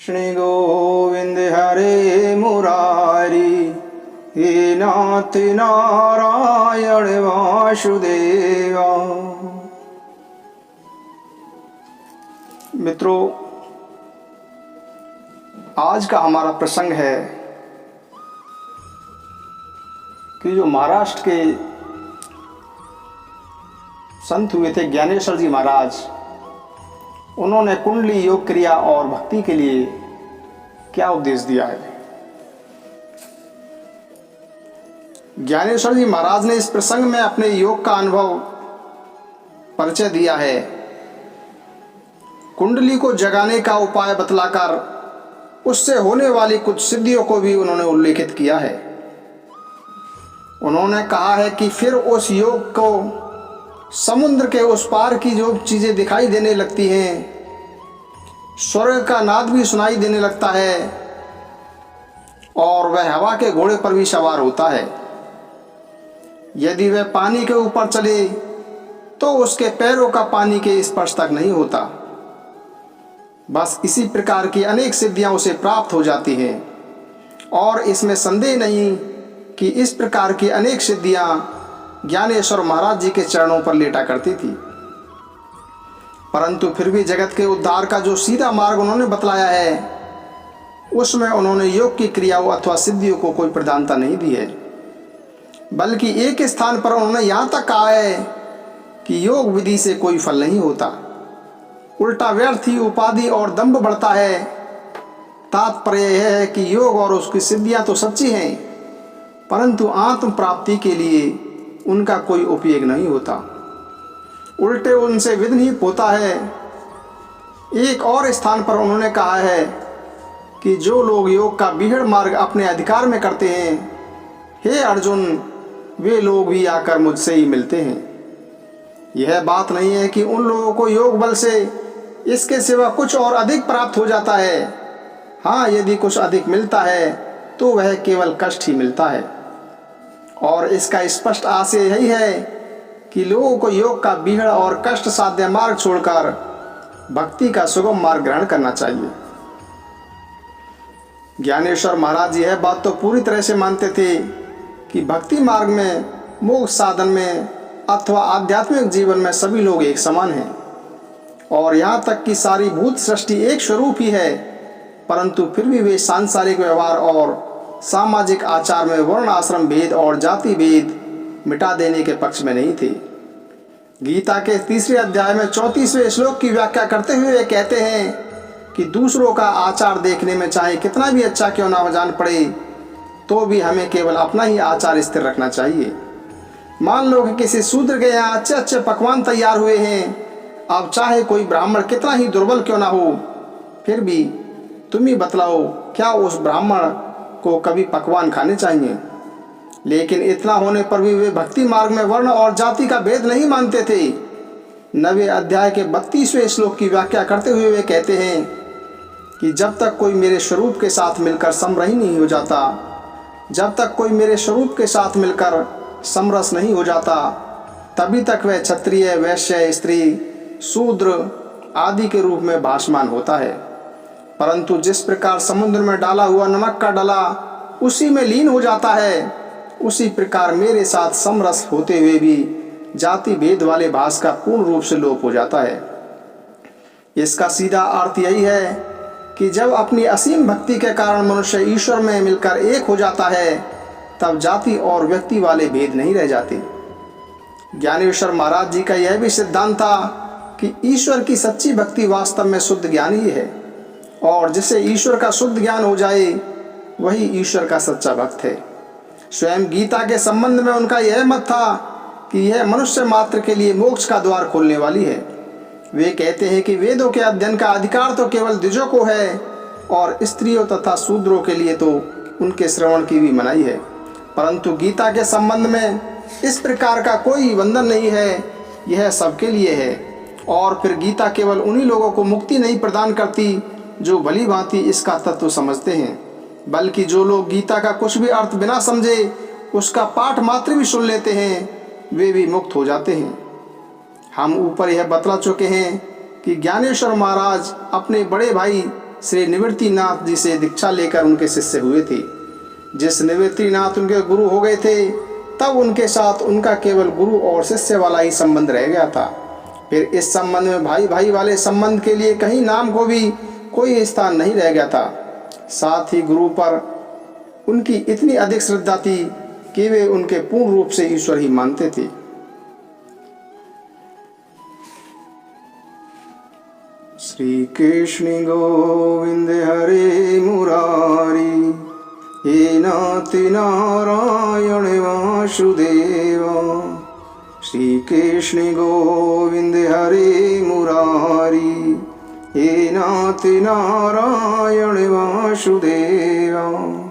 श्री गोविंद हरे मुरारी, हे नाथ नारायण वासुदेवा। मित्रों, आज का हमारा प्रसंग है कि जो महाराष्ट्र के संत हुए थे ज्ञानेश्वर जी महाराज, उन्होंने कुंडली योग क्रिया और भक्ति के लिए क्या उपदेश दिया है। ज्ञानेश्वर जी महाराज ने इस प्रसंग में अपने योग का अनुभव परिचय दिया है। कुंडली को जगाने का उपाय बतलाकर उससे होने वाली कुछ सिद्धियों को भी उन्होंने उल्लेखित किया है। उन्होंने कहा है कि फिर उस योग को समुद्र के उस पार की जो चीज़ें दिखाई देने लगती हैं, स्वर्ग का नाद भी सुनाई देने लगता है और वह हवा के घोड़े पर भी सवार होता है। यदि वह पानी के ऊपर चले तो उसके पैरों का पानी के स्पर्श तक नहीं होता। बस इसी प्रकार की अनेक सिद्धियां उसे प्राप्त हो जाती हैं और इसमें संदेह नहीं कि इस प्रकार की अनेक सिद्धियां ज्ञानेश्वर महाराज जी के चरणों पर लेटा करती थी। परंतु फिर भी जगत के उद्धार का जो सीधा मार्ग उन्होंने बतलाया है, उसमें उन्होंने योग की क्रियाओं अथवा सिद्धियों को कोई प्रधानता नहीं दी है, बल्कि एक स्थान पर उन्होंने यहाँ तक कहा है कि योग विधि से कोई फल नहीं होता, उल्टा व्यर्थ ही उपाधि और दंभ बढ़ता है। तात्पर्य यह है कि योग और उसकी सिद्धियाँ तो सच्ची हैं, परंतु आत्म प्राप्ति के लिए उनका कोई उपयोग नहीं होता, उल्टे उनसे विघ्नित होता है। एक और स्थान पर उन्होंने कहा है कि जो लोग योग का बीहड़ मार्ग अपने अधिकार में करते हैं, हे अर्जुन, वे लोग भी आकर मुझसे ही मिलते हैं। यह बात नहीं है कि उन लोगों को योग बल से इसके सिवा कुछ और अधिक प्राप्त हो जाता है। हाँ, यदि कुछ अधिक मिलता है तो वह केवल कष्ट ही मिलता है। और इसका स्पष्ट आशय यही है कि लोगों को योग का बीहड़ और कष्ट साध्य मार्ग छोड़कर भक्ति का सुगम मार्ग ग्रहण करना चाहिए। ज्ञानेश्वर महाराज यह बात तो पूरी तरह से मानते थे कि भक्ति मार्ग में, मोक्ष साधन में अथवा आध्यात्मिक जीवन में सभी लोग एक समान हैं और यहाँ तक कि सारी भूत सृष्टि एक स्वरूप ही है। परंतु फिर भी वे सांसारिक व्यवहार और सामाजिक आचार में वर्ण आश्रम भेद और जाति भेद मिटा देने के पक्ष में नहीं थे। गीता के 3 अध्याय में 34वें श्लोक की व्याख्या करते हुए वे कहते हैं कि दूसरों का आचार देखने में चाहे कितना भी अच्छा क्यों ना जान पड़े, तो भी हमें केवल अपना ही आचार स्थिर रखना चाहिए। मान लो कि किसी शूद्र के यहाँ अच्छे अच्छे पकवान तैयार हुए हैं, अब चाहे कोई ब्राह्मण कितना ही दुर्बल क्यों ना हो, फिर भी तुम ही बतलाओ, क्या उस ब्राह्मण को कभी पकवान खाने चाहिए? लेकिन इतना होने पर भी वे भक्ति मार्ग में वर्ण और जाति का भेद नहीं मानते थे। 9वें अध्याय के 32वें श्लोक की व्याख्या करते हुए वे कहते हैं कि जब तक कोई मेरे स्वरूप के साथ मिलकर समरही नहीं हो जाता, जब तक कोई मेरे स्वरूप के साथ मिलकर समरस नहीं हो जाता, तभी तक वह क्षत्रिय, वैश्य, स्त्री, शूद्र आदि के रूप में भासमान होता है। परंतु जिस प्रकार समुद्र में डाला हुआ नमक का डला उसी में लीन हो जाता है, उसी प्रकार मेरे साथ समरस होते हुए भी जाति भेद वाले भास का पूर्ण रूप से लोप हो जाता है। इसका सीधा अर्थ यही है कि जब अपनी असीम भक्ति के कारण मनुष्य ईश्वर में मिलकर एक हो जाता है, तब जाति और व्यक्ति वाले भेद नहीं रह जाते। ज्ञानेश्वर महाराज जी का यह भी सिद्धांत था कि ईश्वर की सच्ची भक्ति वास्तव में शुद्ध ज्ञान ही है और जिसे ईश्वर का शुद्ध ज्ञान हो जाए वही ईश्वर का सच्चा भक्त है। स्वयं गीता के संबंध में उनका यह मत था कि यह मनुष्य मात्र के लिए मोक्ष का द्वार खोलने वाली है। वे कहते हैं कि वेदों के अध्ययन का अधिकार तो केवल द्विजों को है और स्त्रियों तथा शूद्रों के लिए तो उनके श्रवण की भी मनाही है, परंतु गीता के संबंध में इस प्रकार का कोई बंधन नहीं है, यह सबके लिए है। और फिर गीता केवल उन्हीं लोगों को मुक्ति नहीं प्रदान करती जो भली भांति इसका तत्व समझते हैं, बल्कि जो लोग गीता का कुछ भी अर्थ बिना समझे उसका पाठ मात्र भी सुन लेते हैं, वे भी मुक्त हो जाते हैं। हम ऊपर यह बतला चुके हैं कि ज्ञानेश्वर महाराज अपने बड़े भाई श्री निवृत्तिनाथ जी से दीक्षा लेकर उनके शिष्य हुए थे। जिस निवृत्तिनाथ उनके गुरु हो गए थे, तब उनके साथ उनका केवल गुरु और शिष्य वाला ही संबंध रह गया था। फिर इस संबंध में भाई भाई वाले संबंध के लिए कहीं नाम को भी कोई स्थान नहीं रह गया था। साथ ही गुरु पर उनकी इतनी अधिक श्रद्धा थी कि वे उनके पूर्ण रूप से ईश्वर ही मानते थे। श्री कृष्ण गोविंद हरे मुरारी, हे नाति नारायण वासुदेवा। श्री कृष्ण गोविंद हरे मुरारी, हे नाति नारायण वासुदेवा।